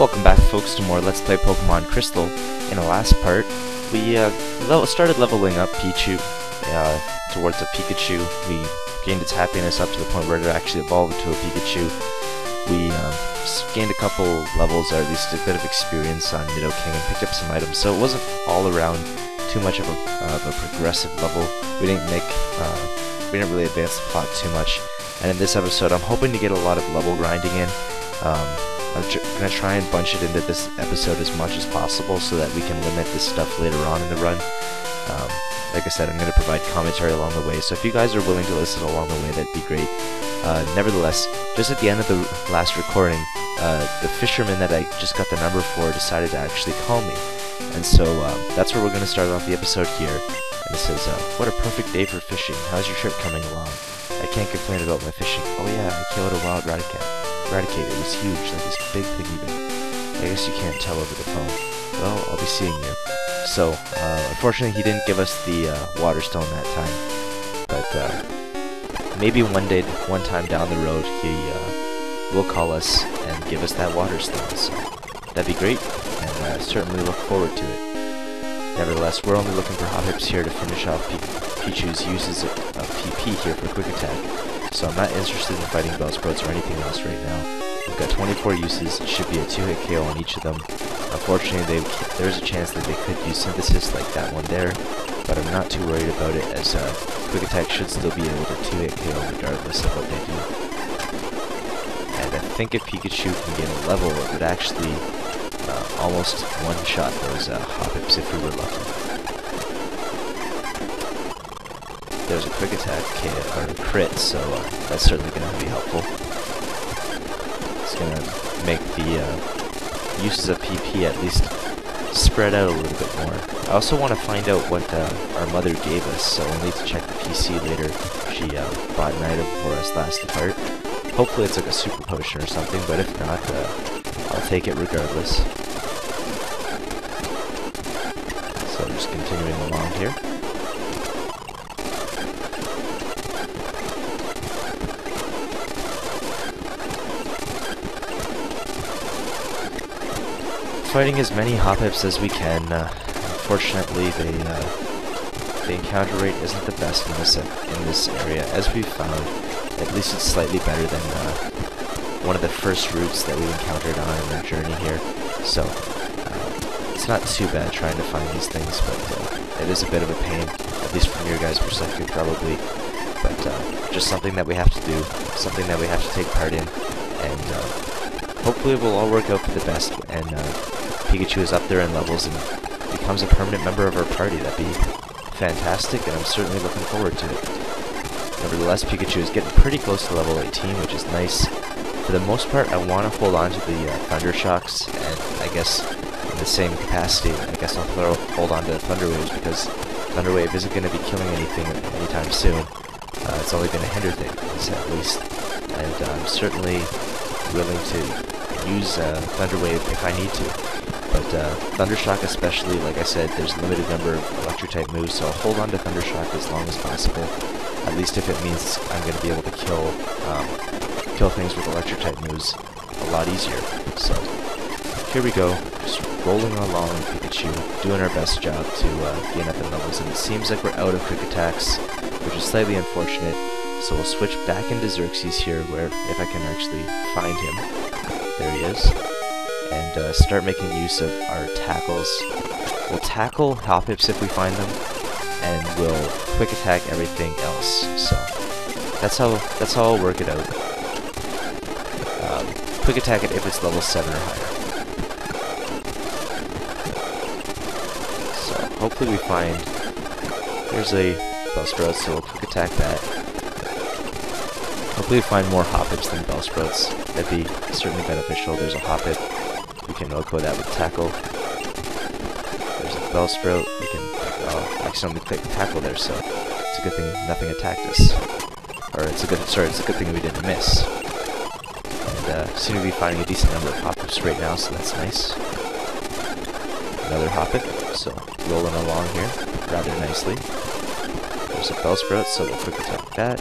Welcome back, folks, to more Let's Play Pokemon Crystal. In the last part, we started leveling up Pichu towards a Pikachu. We gained its happiness up to the point where it actually evolved into a Pikachu. We gained a couple levels, or at least a bit of experience on Nidoking, and picked up some items, so it wasn't all around too much of a progressive level. We didn't really advance the plot too much. And in this episode, I'm hoping to get a lot of level grinding in. I'm going to try and bunch it into this episode as much as possible so that we can limit this stuff later on in the run. Like I said, I'm going to provide commentary along the way, so if you guys are willing to listen along the way, that'd be great. Nevertheless, just at the end of the last recording, the fisherman that I just got the number for decided to actually call me. And so that's where we're going to start off the episode here. And it says, what a perfect day for fishing. How's your trip coming along? I can't complain about my fishing. Oh yeah, I killed a wild Raticate. It was huge, like this big thingy bit. I guess you can't tell over the phone. Well, I'll be seeing you. So, unfortunately he didn't give us the water stone that time. But maybe one time down the road, he will call us and give us that water stone. So that'd be great, and I certainly look forward to it. Nevertheless, we're only looking for Hoppips here to finish off Pichu's uses of PP here for Quick Attack, so I'm not interested in fighting Bellsprouts or anything else right now. We've got 24 uses, it should be a 2-hit KO on each of them. Unfortunately, there's a chance that they could use Synthesis like that one there, but I'm not too worried about it, as Quick Attack should still be able to 2-hit KO regardless of what they do. And I think if Pikachu can get a level, it would actually almost one-shot those Hoppips if we were lucky. There's a Quick Attack or crit, so that's certainly going to be helpful. It's going to make the uses of PP at least spread out a little bit more. I also want to find out what our mother gave us, so we'll need to check the PC later. She bought an item for us last part. Hopefully it's like a super potion or something, but if not, I'll take it regardless. So just continuing along here. Fighting as many Hoppips as we can. Unfortunately, the encounter rate isn't the best in this area, as we've found. At least it's slightly better than one of the first routes that we encountered on our journey here. So it's not too bad trying to find these things, but it is a bit of a pain, at least from your guys' perspective probably. But just something that we have to do, something that we have to take part in, and hopefully it will all work out for the best, and Pikachu is up there in levels and becomes a permanent member of our party. That'd be fantastic, and I'm certainly looking forward to it. Nevertheless, Pikachu is getting pretty close to level 18, which is nice. For the most part, I want to hold on to the Thunder Shocks, and I guess in the same capacity, I guess I'll hold on to Thunder Waves, because Thunder Wave isn't going to be killing anything anytime soon. It's only going to hinder things, at least. And I'm certainly willing to use Thunder Wave if I need to. But Thunder Shock especially, like I said, there's a limited number of Electric-type moves, so I'll hold on to Thunder Shock as long as possible. At least if it means I'm going to be able to kill things with Electric-type moves a lot easier. So here we go, just rolling along with Pikachu, doing our best job to gain up in levels, and it seems like we're out of Quick Attacks, which is slightly unfortunate. So we'll switch back into Xerxes here, where if I can actually find him, there he is, and start making use of our tackles. We'll tackle Hoppips if we find them, and we'll Quick Attack everything else. So that's how I'll work it out. Quick Attack it if it's level 7 or higher. So hopefully we find. There's a Bellsprout, so we'll Quick Attack that. Hopefully we find more Hoppips than Bellsprouts. That'd be certainly beneficial. There's a Hoppip. We can Oko that with Tackle. There's a Bellsprout. We can accidentally click Tackle there, so it's a good thing nothing attacked us. Or it's a good thing we didn't miss. And seem to be finding a decent number of Hoppips right now, so that's nice. Another Hoppip, so rolling along here rather nicely. There's a Bellsprout, so we'll Quick Attack that.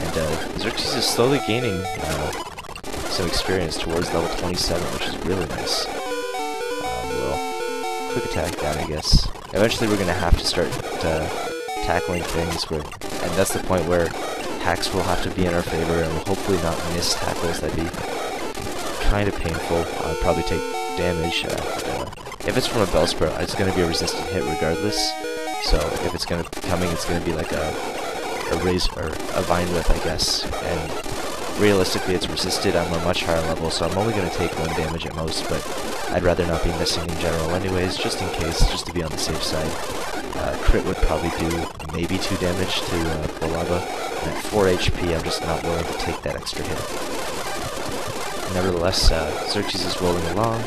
And Xerxes is slowly gaining some experience towards level 27, which is really nice. Well, quick attack down, I guess. Eventually we're going to have to start tackling things where, and that's the point where hacks will have to be in our favor and we'll hopefully not miss tackles. That'd be kind of painful. I'd probably take damage. If it's from a Bellsprout, it's going to be a resistant hit regardless. So if it's going to coming, it's going to be like a razor or a vine whip, I guess. And realistically, it's resisted. I'm a much higher level, so I'm only going to take 1 damage at most. But I'd rather not be missing in general, anyways, just in case, just to be on the safe side. Crit would probably do maybe 2 damage to Kolava. And at 4 HP, I'm just not willing to take that extra hit. Nevertheless, Xerxes is rolling along,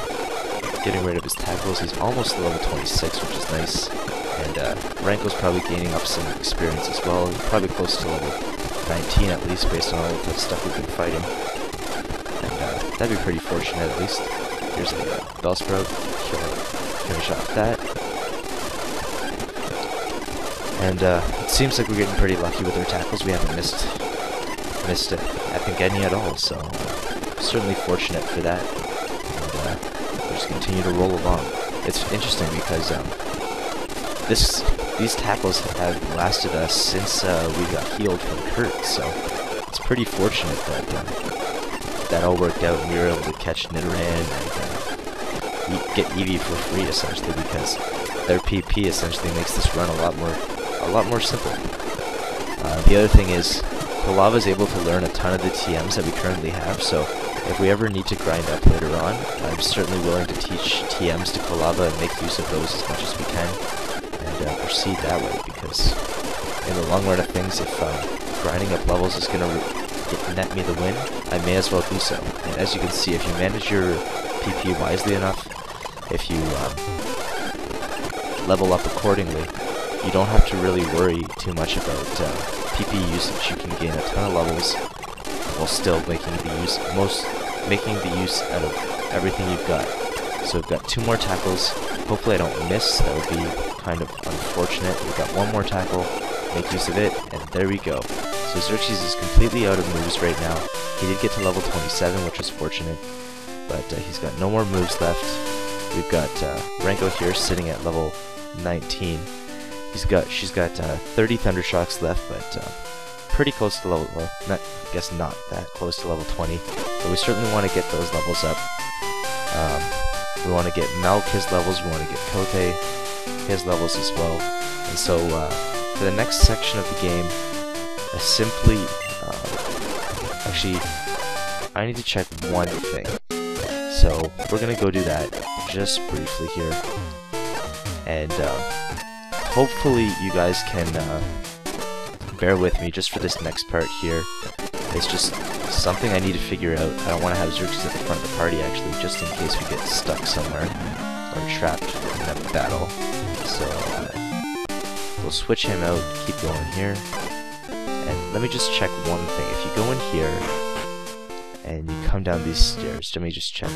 getting rid of his tackles. He's almost level 26, which is nice. And Ranko's probably gaining up some experience as well. He's probably close to level 19 at least, based on all of the stuff we've been fighting. And that'd be pretty fortunate at least. Here's a Bellsprout. Finish off that. And it seems like we're getting pretty lucky with our tackles. We haven't missed I think any at all, so certainly fortunate for that. And we'll just continue to roll along. It's interesting because these tackles have lasted us since we got healed from Kurt, so it's pretty fortunate that that all worked out and we were able to catch Nidoran and get Eevee for free essentially, because their PP essentially makes this run a lot more simple. The other thing is, Kolava is able to learn a ton of the TMs that we currently have, so if we ever need to grind up later on, I'm certainly willing to teach TMs to Kolava and make use of those as much as we can, and proceed that way, because in the long run of things, if grinding up levels is going to net me the win, I may as well do so. And as you can see, if you manage your PP wisely enough, if you level up accordingly, you don't have to really worry too much about PP usage. You can gain a ton of levels while still making the use out of everything you've got. So we've got 2 more tackles. Hopefully I don't miss. That would be kind of unfortunate. We've got 1 more tackle, make use of it, and there we go. So Xerxes is completely out of moves right now. He did get to level 27, which was fortunate, but he's got no more moves left. We've got Ranko here sitting at level 19. She's got 30 Thunder Shocks left, but pretty close to level, well, I guess not that close to level 20, but we certainly want to get those levels up. We want to get Malk his levels, we want to get Kote his levels as well. And so for the next section of the game, actually, I need to check one thing. So we're going to go do that just briefly here. And hopefully you guys can bear with me just for this next part here. It's just something I need to figure out. I don't want to have Xerxes at the front of the party, actually, just in case we get stuck somewhere or trapped in a battle. So we'll switch him out, keep going here. And let me just check one thing. If you go in here and you come down these stairs, let me just check.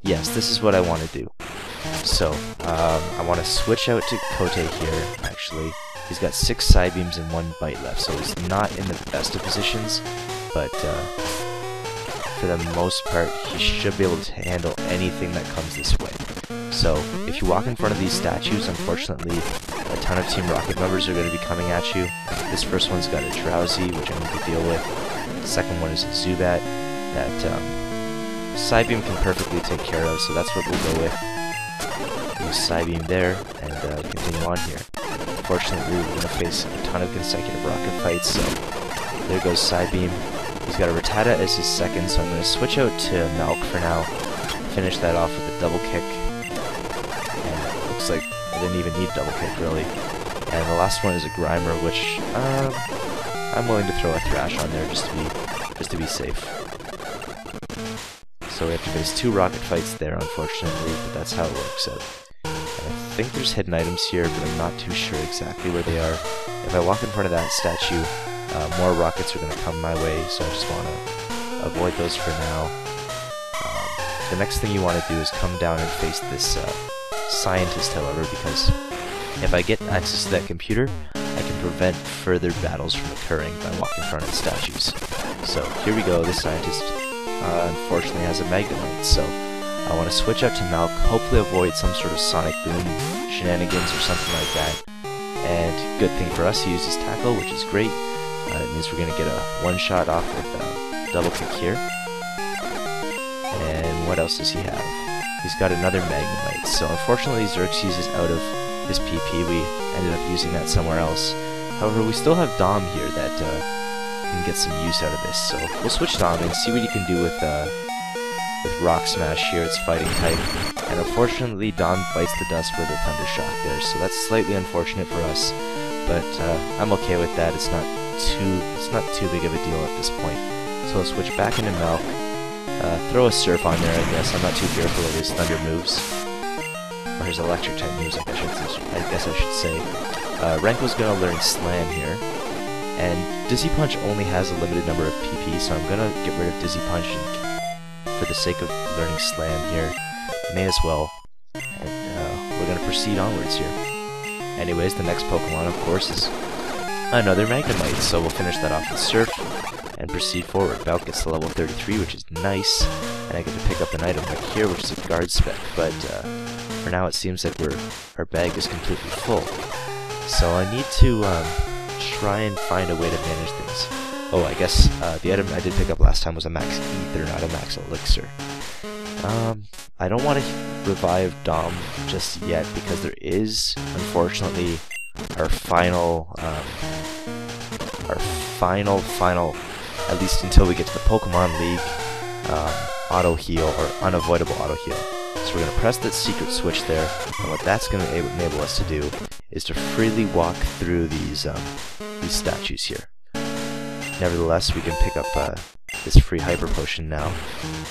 Yes, this is what I want to do. So, I want to switch out to Kote here, actually. He's got 6 side beams and 1 bite left, so he's not in the best of positions, but for the most part, he should be able to handle anything that comes this way. So, if you walk in front of these statues, unfortunately, a ton of Team Rocket members are going to be coming at you. This first one's got a Drowsy, which I need to deal with. The second one is a Zubat that Side Beam can perfectly take care of, so that's what we'll go with. Use Side Beam there, and continue on here. Unfortunately, we're going to face a ton of consecutive rocket fights, so there goes Side Beam. He's got a Rattata as his second, so I'm going to switch out to Malk for now. Finish that off with a double kick. And it looks like I didn't even need double kick, really. And the last one is a Grimer, which I'm willing to throw a Thrash on there just to be safe. So we have to face 2 rocket fights there, unfortunately, but that's how it works out. I think there's hidden items here, but I'm not too sure exactly where they are. If I walk in front of that statue, more rockets are going to come my way, so I just want to avoid those for now. The next thing you want to do is come down and face this scientist, however, because if I get access to that computer, I can prevent further battles from occurring by walking in front of the statues. So here we go. This scientist unfortunately has a Magnemite, so I want to switch out to Malk, hopefully avoid some sort of Sonic Boom shenanigans or something like that. And good thing for us, he uses Tackle, which is great. It means we're going to get a one-shot off with double kick here. And what else does he have? He's got another Magnemite, so unfortunately Xerxes is out of his PP. We ended up using that somewhere else. However, we still have Dom here that can get some use out of this, so we'll switch Dom and see what he can do with Rock Smash here. It's fighting type, and unfortunately Dom bites the dust with a Thunder Shock there, so that's slightly unfortunate for us, but I'm okay with that. It's not too big of a deal at this point. So we'll switch back into Malk, throw a Surf on there, I guess. I'm not too fearful of his Thunder moves, or his Electric type moves, I guess I should say. Renko's gonna learn Slam here, and Dizzy Punch only has a limited number of PP, so I'm gonna get rid of Dizzy Punch and, for the sake of learning Slam here, may as well, and we're gonna proceed onwards here. Anyways, the next Pokemon, of course, is another Magnemite, so we'll finish that off with Surf and proceed forward. Balk gets to level 33, which is nice, and I get to pick up an item right here, which is a Guard Spec, but for now it seems like our bag is completely full. So I need to try and find a way to manage things. Oh, I guess the item I did pick up last time was a Max Ether, not a Max Elixir. I don't want to revive Dom just yet, because there is, unfortunately, our final, at least until we get to the Pokemon League, auto heal, or unavoidable auto heal. So we're going to press that secret switch there, and what that's going to enable us to do is to freely walk through these statues here. Nevertheless, we can pick up this free Hyper Potion now,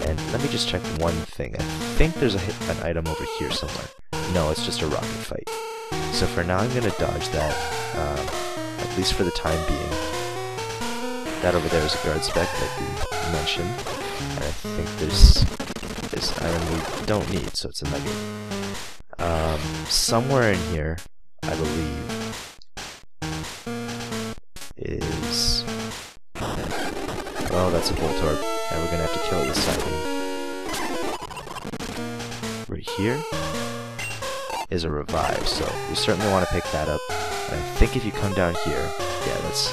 and let me just check one thing. I think there's an item over here somewhere. No, it's just a Rocket Fight. So for now, I'm going to dodge that, at least for the time being. That over there is a Guard Spec, like we mentioned, and I think there's this item we don't need, so it's a Nugget. Somewhere in here, I believe, is... Oh, that's a Voltorb, and we're gonna have to kill it with Psybeam. Right here is a Revive, so we certainly want to pick that up. And I think if you come down here, yeah, that's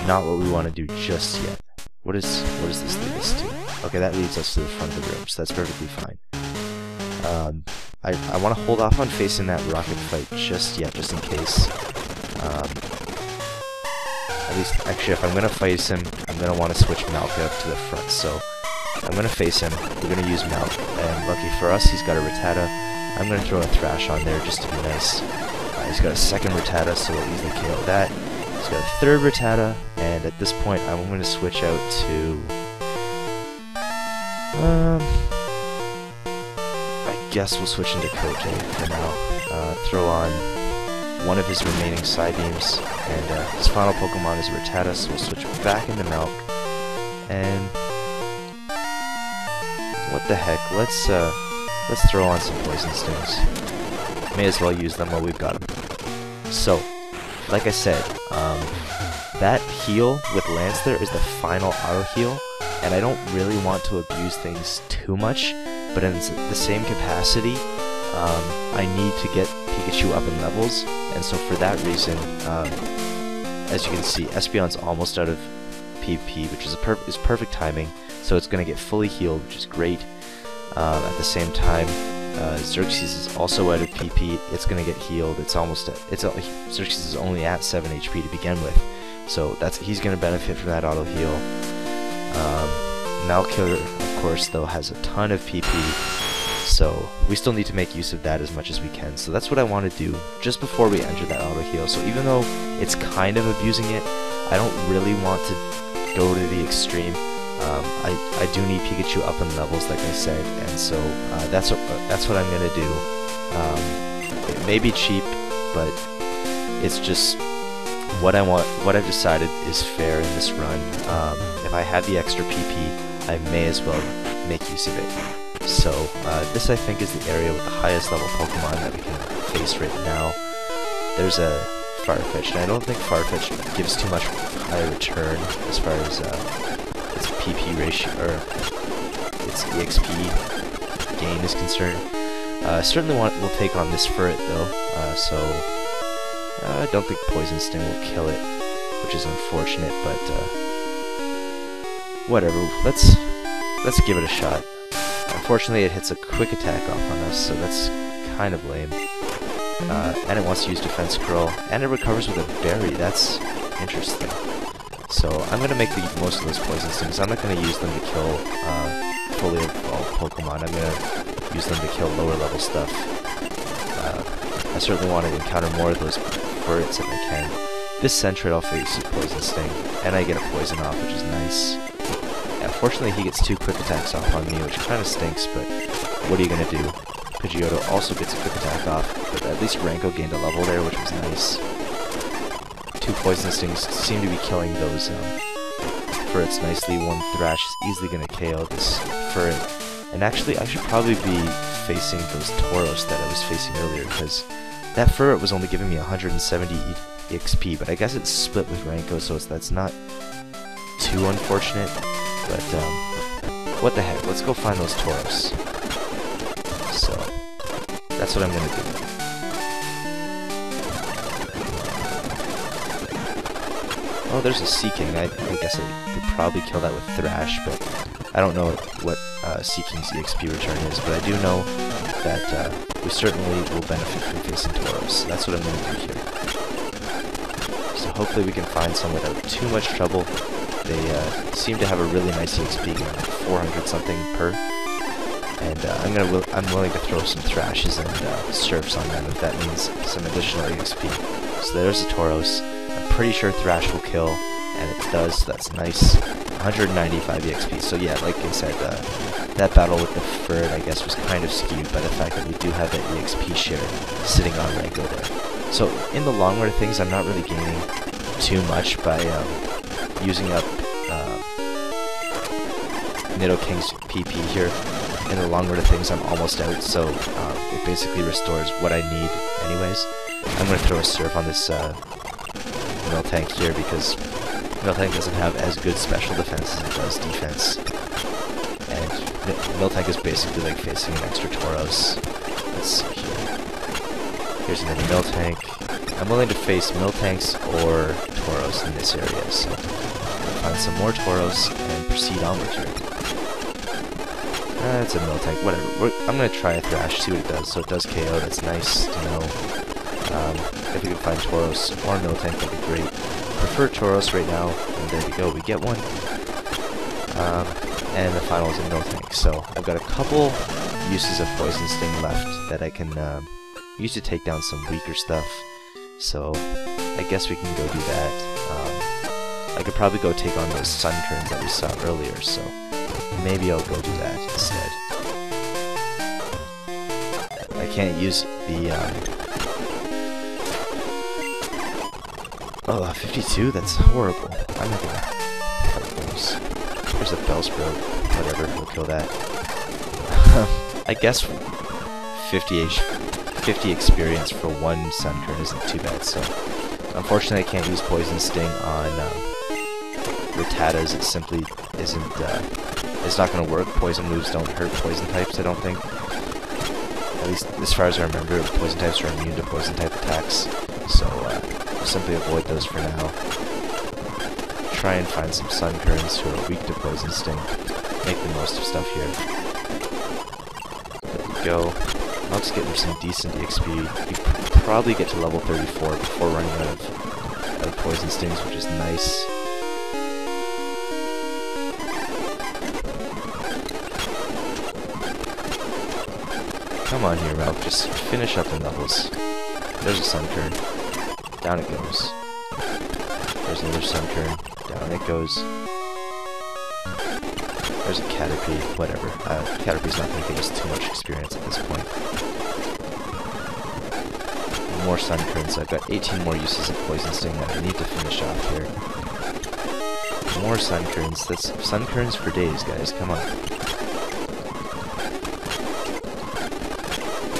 not what we want to do just yet. What does this lead us to? Okay, that leads us to the front of the room, so that's perfectly fine. I want to hold off on facing that Rocket Fight just yet, just in case. At least, actually, if I'm going to face him, I'm going to want to switch Malk up to the front, so I'm going to face him, we're going to use Malk, and lucky for us, he's got a Rattata. I'm going to throw a Thrash on there just to be nice. He's got a second Rattata, so we'll easily KO that. He's got a third Rattata, and at this point, I'm going to switch out to... I guess we'll switch into Kote for now. Throw on one of his remaining Psybeams, and his final Pokemon is Rattata, so we'll switch back into Malk. And what the heck? Let's throw on some Poison Stings. May as well use them while we've got them. So, like I said, that heal with Lance there is the final auto heal, and I don't really want to abuse things too much, but in the same capacity, I need to get Pikachu up in levels, and so for that reason, as you can see, Espeon's almost out of PP, which is perfect timing, so it's going to get fully healed, which is great. At the same time, Xerxes is also out of PP, it's going to get healed, Xerxes is only at 7 HP to begin with, so he's going to benefit from that auto heal. Malkiller, of course, though, has a ton of PP, so we still need to make use of that as much as we can. So that's what I want to do just before we enter that auto heal. So even though it's kind of abusing it, I don't really want to go to the extreme. I do need Pikachu up in levels, like I said, and so that's what I'm gonna do. It may be cheap, but it's just what I want. What I've decided is fair in this run. If I have the extra PP, I may as well make use of it. So this, I think, is the area with the highest level Pokemon that we can face right now. There's a Farfetch'd, and I don't think Farfetch'd gives too much high return as far as PP ratio, or its EXP gain is concerned. Certainly will take on this Furret though, so I don't think Poison Sting will kill it, which is unfortunate, but whatever. Let's give it a shot. Unfortunately, it hits a quick attack off on us, so that's kind of lame. And it wants to use Defense Curl, and it recovers with a Berry. That's interesting. So I'm going to make the most of those Poison Stings. I'm not going to use them to kill fully evolved Pokemon. I'm going to use them to kill lower level stuff. I certainly want to encounter more of those Furrets if I can. This Sentret I'll face with Poison Sting, and I get a Poison off, which is nice. Fortunately, he gets 2 quick attacks off on me, which kind of stinks, but what are you going to do? Pidgeotto also gets a quick attack off, but at least Ranko gained a level there, which was nice. 2 Poison Stings seem to be killing those Furrets nicely. 1 Thrash is easily going to KO this Furret. And actually, I should probably be facing those Tauros that I was facing earlier, because that Furret was only giving me 170 EXP, but I guess it's split with Ranko, so that's not too unfortunate. But, what the heck, let's go find those Tauros. So, that's what I'm gonna do. Oh, there's a Seaking. I guess I could probably kill that with Thrash, but I don't know what Seaking's EXP return is, but I do know that we certainly will benefit from facing Tauros. So that's what I'm gonna do here. So hopefully we can find some without too much trouble. They seem to have a really nice EXP gain, like 400 something per, and I'm willing to throw some Thrashes and Surfs on them if that means some additional EXP. So there's the Tauros. I'm pretty sure Thrash will kill, and it does. So that's nice. 195 EXP. So yeah, like I said, that battle with the Furret, I guess, was kind of skewed by the fact that we do have that EXP share sitting on Ranko there. So in the long run of things, I'm not really gaining too much by using up Nidoking's PP here. In the long run of things, I'm almost out, so it basically restores what I need anyways. I'm going to throw a Surf on this Miltank here, because Miltank doesn't have as good special defense as it does defense. And Miltank is basically like facing an extra Tauros. Let's see here. Here's another Miltank. I'm willing to face Miltanks or Tauros in this area, so find some more Tauros and proceed onward here. It's a Miltank, whatever. I'm going to try a Thrash, see what it does. So it does KO, that's nice to know. If we can find Tauros or Miltank, that'd be great. Prefer Tauros right now, and there we go, we get one. And the final is a Miltank, so I've got a couple uses of Poison Sting left that I can use to take down some weaker stuff. So I guess we can go do that. I could probably go take on those Sunturns that we saw earlier, so maybe I'll go do that instead. I can't use the, oh, 52? That's horrible. I'm not gonna cut those. There's a Bellsprout. Whatever, we'll kill that. I guess 50 experience for 1 Sunturn isn't too bad, so unfortunately I can't use Poison Sting on Rattatas. It simply isn't, it's not going to work. Poison moves don't hurt poison types, I don't think. At least as far as I remember, poison types are immune to poison type attacks, so we'll simply avoid those for now. Try and find some Sunkern who are weak to Poison Sting. Make the most of stuff here. There we go. Munk's getting some decent EXP. You probably get to level 34 before running out of Poison Stings, which is nice. Come on here, Ralph, just finish up the levels. There's a Sunkern. Down it goes. There's another Sunkern. Down it goes. There's a Caterpie, whatever. Caterpie's not going to give us too much experience at this point. More Sunkerns. I've got 18 more uses of Poison Sting that I need to finish off here. More Sunkerns. That's Sunkerns for days, guys. Come on.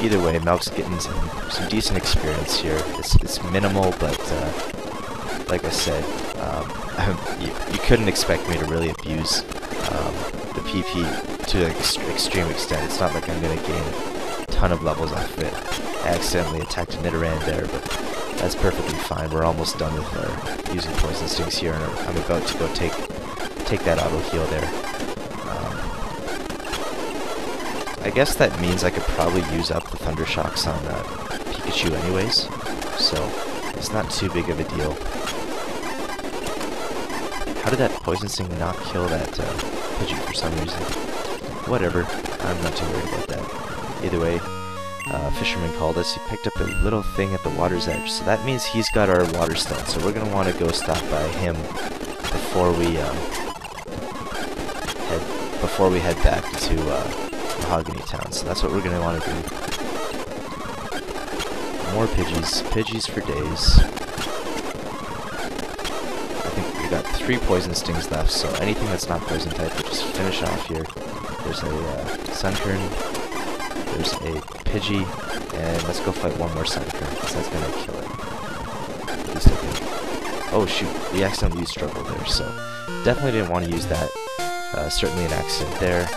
Either way, Malk's getting some decent experience here. It's minimal, but like I said, you couldn't expect me to really abuse the PP to an extreme extent. It's not like I'm going to gain a ton of levels off of it. I accidentally attacked a Nidoran there, but that's perfectly fine. We're almost done with our using Poison Stings here, and I'm about to go take that auto heal there. I guess that means I could probably use up the Thunder Shocks on Pikachu anyways, so it's not too big of a deal. How did that Poison Sting not kill that Pidgey for some reason? Whatever, I'm not too worried about that. Either way, Fisherman called us. He picked up a little thing at the water's edge, so that means he's got our Water Stone, so we're going to want to go stop by him before we head back to Mahogany Town. So that's what we're going to want to do. More Pidgeys for days. I think we got 3 Poison Stings left, so anything that's not Poison type we'll just finish off here. There's a Sunkern, there's a Pidgey, and let's go fight one more Sunkern, because that's going to kill it. At least I think. Oh shoot, we accidentally used Struggle there, so definitely didn't want to use that. Certainly an accident there.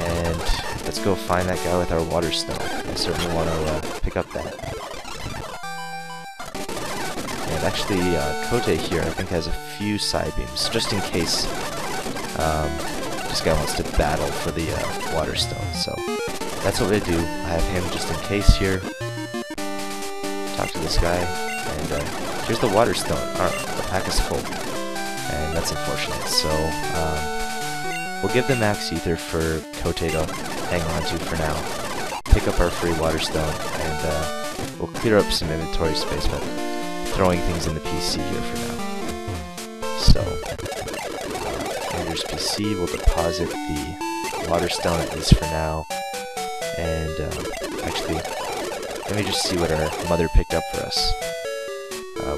And let's go find that guy with our Water Stone. I certainly want to pick up that. And actually, Kote here, I think, has a few side beams, just in case this guy wants to battle for the Water Stone. So that's what we do. I have him just in case here. Talk to this guy, and here's the Water Stone. The pack is full, and that's unfortunate. So we'll give the Max Ether for Kote to hang on to for now. Pick up our free Water Stone, and we'll clear up some inventory space by throwing things in the PC here for now. So, Andrew's PC, we'll deposit the Water Stone at least for now. And actually, let me just see what our mother picked up for us.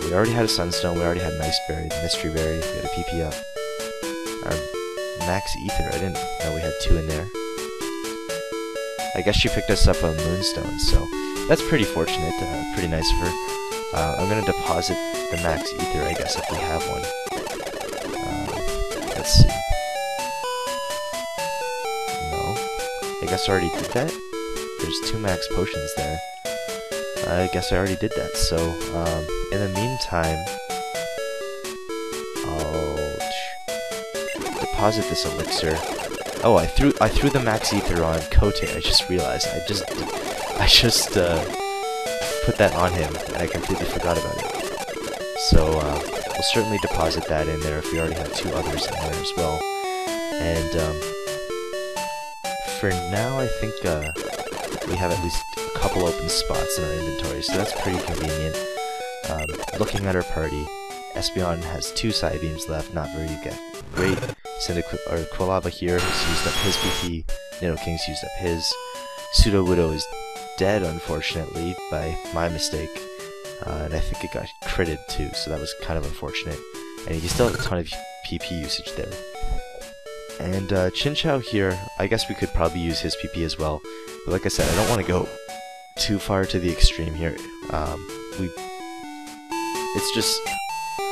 We already had a Sunstone, we already had Nice Berry, Mystery Berry, we had a PP up. Our Max Ether, I didn't know we had 2 in there. I guess she picked us up a Moonstone, so that's pretty fortunate, pretty nice of her. I'm going to deposit the Max Ether, I guess, if we have one. Let's see. No. I guess I already did that? There's 2 Max Potions there. I guess I already did that, so in the meantime, I'll deposit this elixir. Oh, I threw the Max Ether on Kote. I just realized. I just put that on him, and I completely forgot about it. So we'll certainly deposit that in there if we already have 2 others in there as well. And for now, I think we have at least a couple open spots in our inventory, so that's pretty convenient. Looking at our party, Espeon has 2 side beams left, not very great. Quilava here has used up his PP, Nidoking's used up his. Sudowoodo is dead, unfortunately, by my mistake. And I think it got critted too, so that was kind of unfortunate. And he still has a ton of PP usage there. And Chinchou here, I guess we could probably use his PP as well. But like I said, I don't want to go too far to the extreme here. It's just,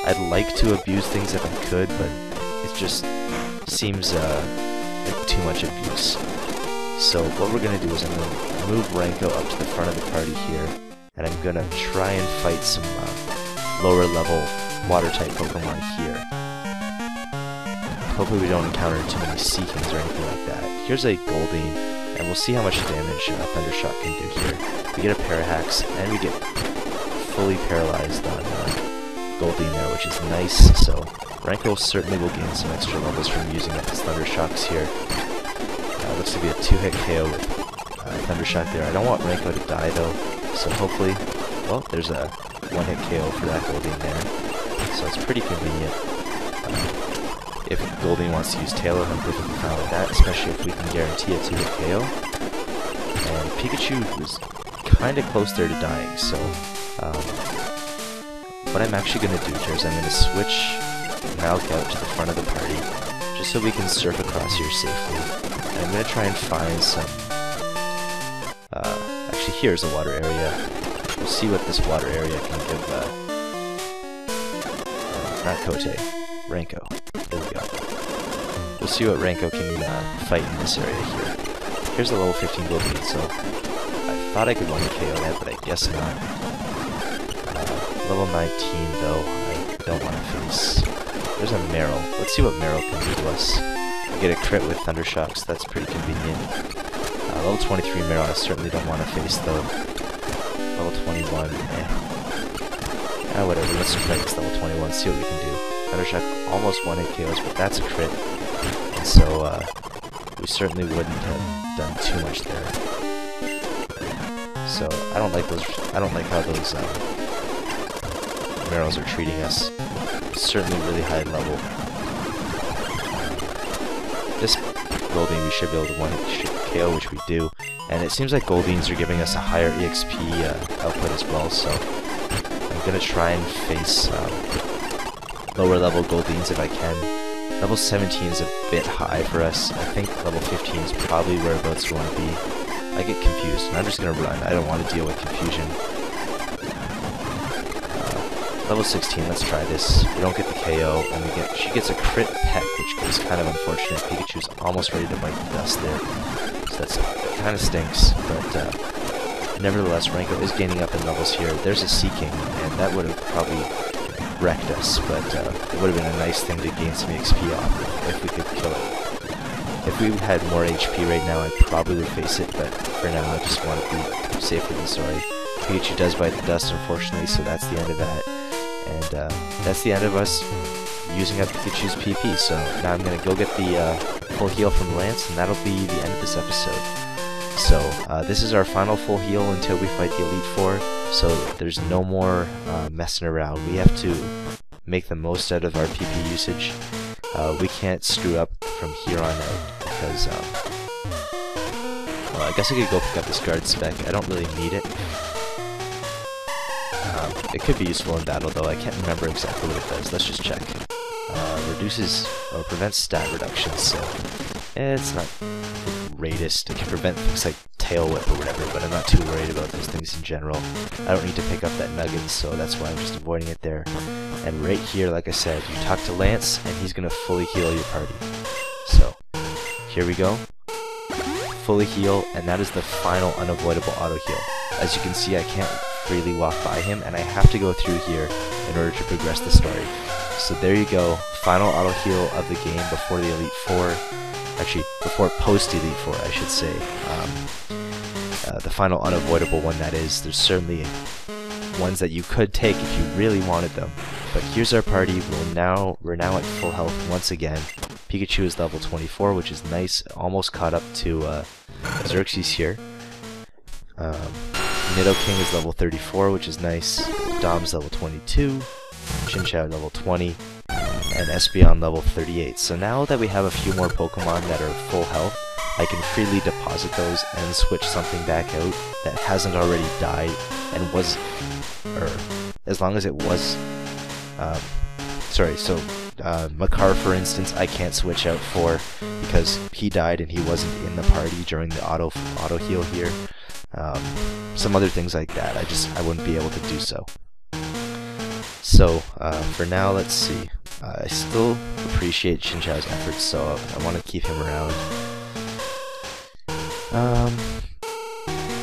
I'd like to abuse things if I could, but it just seems like too much abuse. So what we're going to do is I'm going to move Ranko up to the front of the party here, and I'm going to try and fight some lower level water-type Pokemon here. Hopefully we don't encounter too many Seekings or anything like that. Here's a Goldeen, and we'll see how much damage Thundershock can do here. We get a Parahax, and we get fully paralyzed on Goldeen there, which is nice, so Ranko certainly will gain some extra levels from using his Thundershocks here. Looks to be a 2-hit KO with Thundershock there. I don't want Ranko to die though, so hopefully, well, there's a 1-hit KO for that Goldeen there. So it's pretty convenient. If Goldeen wants to use Taillow, I'm perfectly fine with that, especially if we can guarantee a 2-hit KO. And Pikachu was kind of close there to dying, so what I'm actually going to do here is I'm going to switch Malk out to the front of the party, just so we can surf across here safely. And I'm going to try and find some... actually, here's a water area. We'll see what this water area can give, not Kote, Ranko. There we go. We'll see what Ranko can fight in this area here. Here's a level 15 gold lead, so I thought I could one KO that, but I guess not. Level 19 though, I don't want to face. There's a Meryl. Let's see what Meryl can do to us. We get a crit with Thundershocks, that's pretty convenient. Level 23 Meryl I certainly don't want to face though. Level 21, whatever, let's try this level 21, see what we can do. Thundershock almost 1 hit KOs, but that's a crit. And so, we certainly wouldn't have done too much there. So, I don't like how those, Meryls are treating us. Certainly really high level. This Goldeen we should be able to 1-hit KO, which we do. And it seems like Goldeens are giving us a higher EXP output as well, so I'm gonna try and face lower level Goldeens if I can. Level 17 is a bit high for us. I think level 15 is probably whereabouts we want to be. I get confused, and I'm just gonna run. I don't want to deal with confusion. Level 16, let's try this. We don't get the KO, and she gets a crit peck, which is kind of unfortunate. Pikachu's almost ready to bite the dust there, so that kind of stinks. But nevertheless, Ranko is gaining up in levels here. There's a Seeking, and that would have probably wrecked us, but it would have been a nice thing to gain some XP off if we could kill it. If we had more HP right now, I probably would face it, but for now, I just want to be safer than sorry. Pikachu does bite the dust, unfortunately, so that's the end of that. And that's the end of us using up Pikachu's PP, so now I'm going to go get the full heal from Lance, and that'll be the end of this episode. So, this is our final full heal until we fight the Elite Four, so there's no more messing around. We have to make the most out of our PP usage. We can't screw up from here on out, because, well, I guess I could go pick up this guard spec. I don't really need it. It could be useful in battle, though. I can't remember exactly what it does. Let's just check. Reduces or prevents stat reductions, so it's not the greatest. It can prevent things like Tail Whip or whatever, but I'm not too worried about those things in general. I don't need to pick up that Nuggets, so that's why I'm just avoiding it there. And right here, like I said, you talk to Lance, and he's going to fully heal your party. So, here we go. Fully heal, and that is the final unavoidable auto heal. As you can see, I can't freely walk by him, and I have to go through here in order to progress the story. So there you go, final auto heal of the game before the Elite Four. Actually, before post Elite Four, I should say. The final unavoidable one, that is. There's certainly ones that you could take if you really wanted them. But here's our party. We're now at full health once again. Pikachu is level 24, which is nice. Almost caught up to Xerxes here. Nidoking is level 34, which is nice. Dom's level 22. Chinchou level 20. And Espeon level 38. So now that we have a few more Pokemon that are full health, I can freely deposit those and switch something back out that hasn't already died and was, or as long as it was, Makar, for instance, I can't switch out for because he died and he wasn't in the party during the auto heal here. Some other things like that, I wouldn't be able to do so. So, for now, let's see. I still appreciate Chinchou's efforts, so I want to keep him around.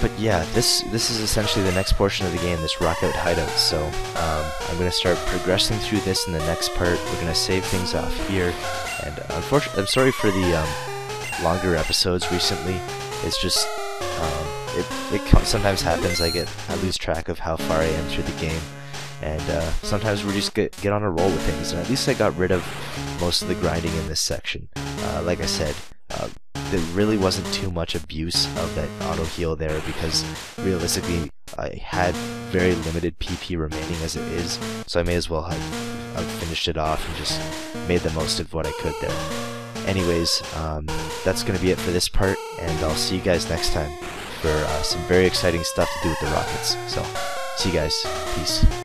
But yeah, this is essentially the next portion of the game, this Rockout Hideout, so I'm going to start progressing through this in the next part. We're going to save things off here, and unfortunately, I'm sorry for the longer episodes recently. It's just, it sometimes happens, I lose track of how far I am through the game, and sometimes we just get on a roll with things, and at least I got rid of most of the grinding in this section. Like I said, there really wasn't too much abuse of that auto heal there because realistically I had very limited PP remaining as it is, so I may as well have finished it off and just made the most of what I could there. Anyways, that's going to be it for this part, and I'll see you guys next time for some very exciting stuff to do with the Rockets. So, see you guys. Peace.